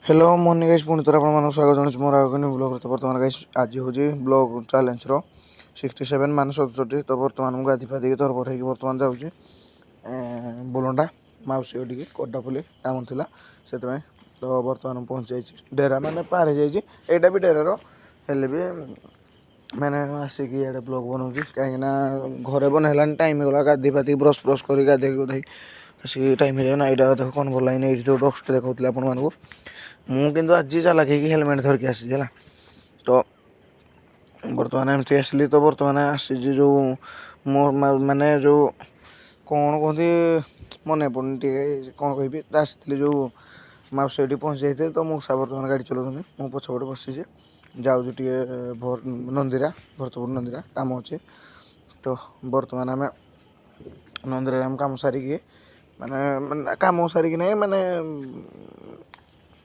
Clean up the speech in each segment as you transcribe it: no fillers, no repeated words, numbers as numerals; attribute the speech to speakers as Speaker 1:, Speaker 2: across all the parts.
Speaker 1: Hello morning guys पुणी थोड़ा आप स्वागत जनाऊँ मोर आगे ब्लॉग। तो बर्तमान गाइस आज हूँ ब्लॉग चैलेंज 67 मान 67। तो बर्तमान मुझे गाधी फादी तरबर हो बर्तमान जाऊँगी बोलंडा मौसी टी कोडापल्ली काम था से। तो बर्तमान पहुँची जाइए डेरा माने पार हो जाइए भी डेरार हेल्ले भी मैंने आसिक इे ब्लॉग बनाऊँगी कहीं घरे बनला टाइम होगा गाधी फादी ब्रश ब्रश कर गाधे गुधाई आसिक टाइम हो जाए ना। यहाँ देख कौन भल लगनी ये डस्ट देखा आपको मुझे आज चलाक हेलमेट धरिकी आसी तो बर्तमान एमती आसली। तो बर्तमान आसी जो मो माने जो कौन कहते मन पड़नी टे कौन कह आसती जो मौसी पहुँच जाते। तो मौसा बर्तमान गाड़ी चलाऊँ मु पछपटे बसी जाऊँ टे नंदीरा भरतपुर नंदीरा कम अच्छे। तो बर्तमान आम नंदीरा कम सारिकी माने कम सारिकी नहीं माने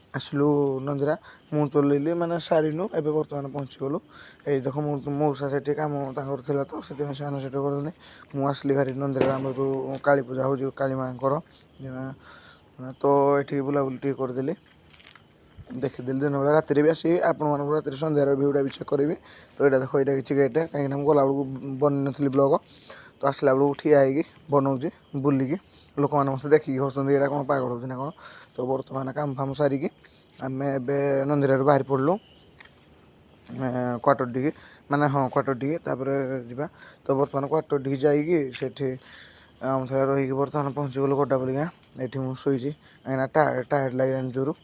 Speaker 1: आसलु नंदीरा मु चलैली माने सारिनु एबे बर्तमान पहुँचीगलु। ये देख मौसा से कम था तो से करते मु आसली भारी नंदीरा आम जो काली पूजा हो काली माँ तो ये बुलाबुली करदेली देखीदेली दिन बेला राति भी आसी आपण राति सन्धार भिउटा भी चेक करी। तो यहाँ देख यहाँ किसी गेट कहीं गला बेलू बन नी ब्लॉग तो आसला बेलू ठिया होगी बनाऊँगी बुलिकी लोक मैंने मत देखिए हसन यहाँ कौन पागल होना कौन। तो बर्तमान काम फाम सारिकी आम ए नंदीर बाहरी पड़लु क्वार्टर टी माने हाँ क्वार्टर टी जा। तो बर्तमान क्वार्टर टी जाइए आम थे रही बर्तमान पहुँची गलु कोडापल्ली गाँ ये मुझे कहीं टायर्ड लगे जोर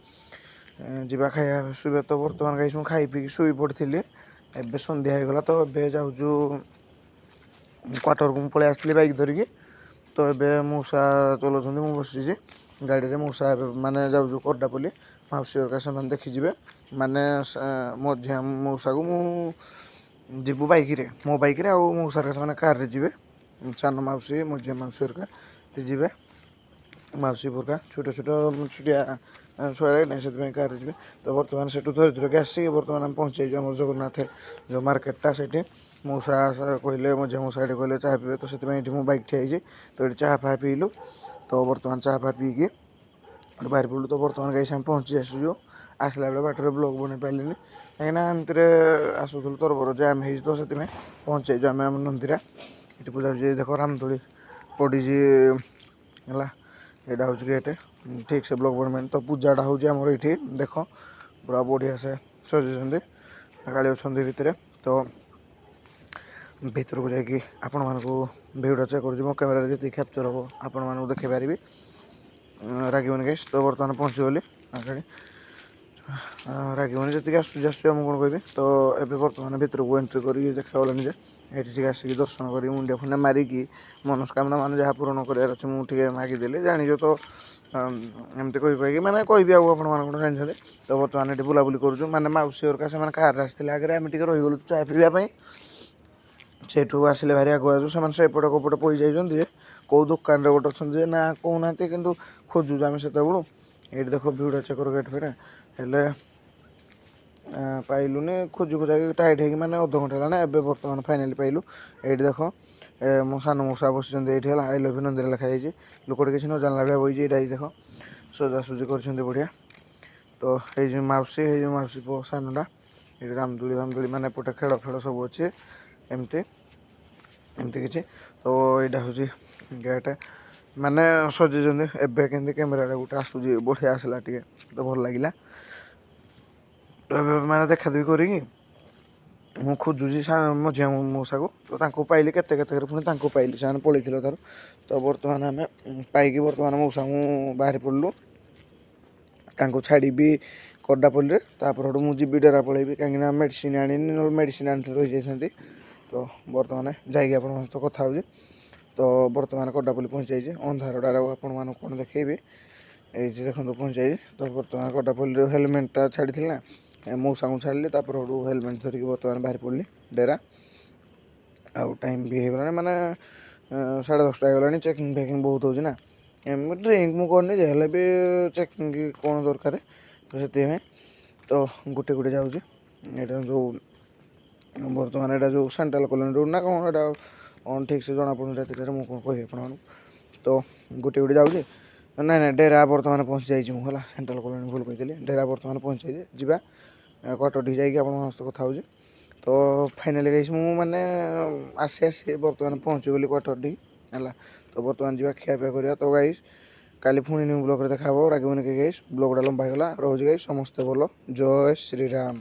Speaker 1: जा खाया शुवा। तो बर्तमान गाइस मुझे खाई पी शुई पड़ी एबे सन्ध्या होगला। तो ए जाऊँ क्वार्टर को पलि आसती बैक धरिकी। तो ये मौसा चलाऊँ मुझे बसी गाड़ी में मौसा माने जाऊँ कोडापल्ली मौसी हरका से देखीजे माने मझिया मौसा को जीवु बैक मो बैक मौसा से कार रे जी सान मौसी मझिया मौसी हरका जी मौसी पुरका छोट छोट छुटिया छुआ नहीं से कार जी। तो बर्तमान से धरी धरके आसिक बर्तमान आम पहुँच जाइए आम जगन्नाथ जो मार्केटा से मौसा कहले मझिया मौसा ये कहले चाह पीबे तो से बैक ठिया तो ये चाह फाह पीलु। तो बर्तमान चाह फाह पीकी बाहर पड़ू। तो बर्तमान गाइस आम पहुँची आसू आसला बेले बाटर ब्लॉग बन पारे कहीं एमती आसूल तरबर जाम हो तो से पहुँच जाइए आम नंदीरा ये पूजा देख रामदोली पड़ी है यहाँ हूँ गेट ठीक से ब्लॉग बन तो पूजाटा हूँ ये देख पूरा बढ़िया से सजाई काली अच्छा भितर। तो भर को जाकि आपण मानक भिडियो चेक कर कैमेरा जी कैप्चर हम आपण मानक देखे पारि रागवन गाइस। तो बर्तमान पहुँची गली आगे रागवन जी आसुच आम कौन कह। तो ये बर्तमान भर को एंट्री कर देखागला ये आसिक दर्शन कर मुंडिया फुंडिया मारिकी मनस्कामना मान जहाँ पूरण करार अच्छे मुझे मागिदेली जानिज। तो एमती कही मैंने कहि आप जानते। तो बर्तमान ये बुलाबुली करूँ माने मौसी हरका से कार आसते आगे आम टे रहीगलु चाय पीवाई सेठू आसिले भारी आगुआ से एपटे कपटे पई जाइए कौ दुकान गोटे अच्छा ना कहना कि खोजुँ आम से ये देख भिड़ा चेकर गेट फेट हेले पाइलुनि खोजी खोजा टाइट हो मैंने अध घंटा है एवं बर्तमान फाइनाली पाइलु। ये देख मो सान मौसा बस ये आई लव यू नंदीरा लिखाई लोकटे किसी न जानला भाई बही ये देख सजासुजी कर बढ़िया। तो ये मौसी पु सानटा ये रामदोली वामदोली मैंने एपटे खेल फेल सब अच्छे एमती एमती किसी। तो यहाँ हूँ गेट माने सजे एवं के कैमेरा गोटे आसूँ बढ़िया आसला टे तो भल लगे। तो मैंने देखा देखी करी मु खोजुची मझिया मौसा को तो पाइली केते पुणी पाइली से पलि तार। तो बर्तमान आम पाइकी बर्तमान मौसा मु बाहरी पड़लु छाड़ी कोडापल्ली मुझे डेरा पलैबी कहीं मेडिसिन आनी मेडिसिन आनी रही जाती। तो बर्तमान जाइए आप तो कथा हो। तो बर्तमान कोडापल्ली पहुँच जाइए अंधार डार आपण मैं कौन देखी ये देखो पहुँच जाइए। तो बर्तमान कोडापल्ली हेलमेटा छाड़ी ना मौसा को छाड़ी हेलमेट धरिकी बर्तमान बाहरी पड़ली डेरा आउ टाइम भी होगला माने 10:30 होगला चेकिंग फेकिंग बहुत होना ड्रिंक मु करनी हेल्ले भी चेकिंग कौन दरकार तो से। तो गोटे गोटे जाऊँ यहाँ जो बर्तमान यहाँ जो सेंट्रल कॉलोनी रोड ना कौन यहाँ ठीक से जना पड़े रात मुझे कौन कह आप। तो गोटे गोटे जाऊँ ନାଇଁ ନାଇଁ ଡେରା ବର୍ତ୍ତମାନ ପହଞ୍ଚି ଯାଇଛି ମୁଁ ହେଲା, ସେଣ୍ଟ୍ରାଲ କଲୋନୀ ଭୁଲ କହିଥିଲି, ଡେରା ବର୍ତ୍ତମାନ ପହଞ୍ଚି ଯାଇଛି। ଯିବା କ୍ୱାର୍ଟରଠିକି ଯାଇକି ଆପଣଙ୍କ ସହିତ କଥା ହେଉଛି। ତ ଫାଇନାଲି ଗାଇସ୍ ମୁଁ ମାନେ ଆସି ବର୍ତ୍ତମାନ ପହଞ୍ଚିଗଲି କ୍ୱାର୍ଟରଠିକି ହେଲା। ତ ବର୍ତ୍ତମାନ ଯିବା ଖିଆପିଆ କରିବା। ତ ଗାଇସ୍ କାଲି ପୁଣି ନ୍ୟୁ ବ୍ଲଗ୍ରେ ଦେଖା ହେବ, ରାଗିବନି କି ଗାଇସ୍। ବ୍ଲଗ୍ଟା ଲମ୍ବା ହେଇଗଲା, ରହୁଛି ଗାଇସ୍, ସମସ୍ତେ ଭଲ, ଜୟ ଶ୍ରୀରାମ।